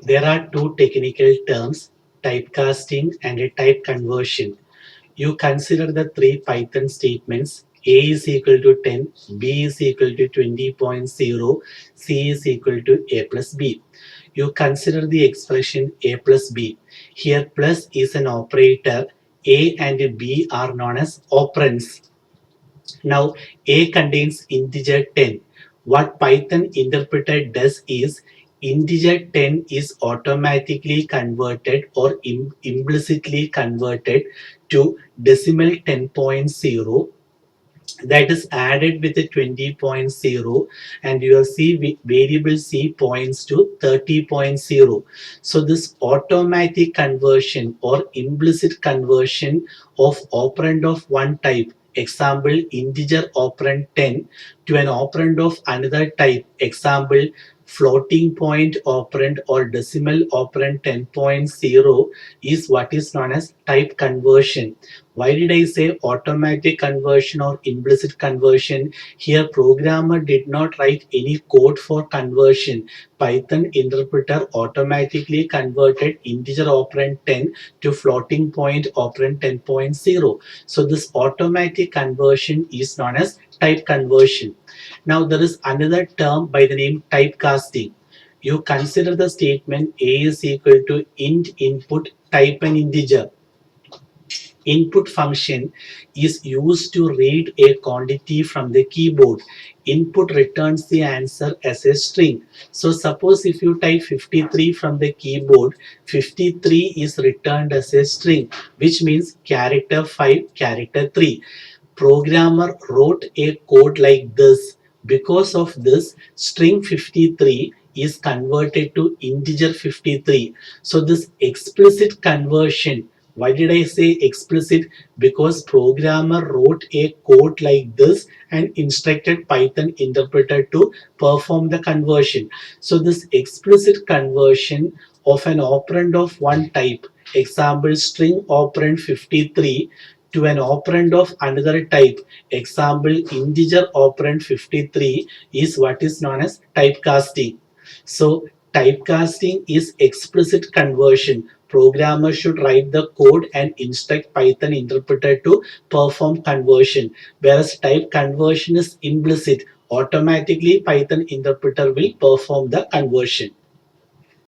There are two technical terms, typecasting and a type conversion. You consider the three Python statements a is equal to 10, b is equal to 20.0, c is equal to a plus b. You consider the expression a plus b. Here plus is an operator, a and b are known as operands. Now a contains integer 10. What Python interpreter does is integer 10 is automatically converted or implicitly converted to decimal 10.0, that is added with a 20.0, and your C variable C points to 30.0. So this automatic conversion or implicit conversion of operand of one type, example integer operand 10, to an operand of another type, example floating point operand or decimal operand 10.0, is what is known as type conversion. Why did I say automatic conversion or implicit conversion? Here programmer did not write any code for conversion. Python interpreter automatically converted integer operand 10 to floating point operand 10.0. So this automatic conversion is known as type conversion. Now there is another term by the name typecasting. You consider the statement a is equal to int input type an integer. Input function is used to read a quantity from the keyboard. Input returns the answer as a string. So suppose if you type 53 from the keyboard, 53 is returned as a string, which means character 5, character 3. Programmer wrote a code like this. Because of this, string 53 is converted to integer 53. So this explicit conversion, why did I say explicit? Because programmer wrote a code like this and instructed Python interpreter to perform the conversion. So this explicit conversion of an operand of one type, example string operand 53, to an operand of another type, example integer operand 53, is what is known as typecasting. So typecasting is explicit conversion. Programmer should write the code and instruct Python interpreter to perform conversion, whereas type conversion is implicit. Automatically Python interpreter will perform the conversion.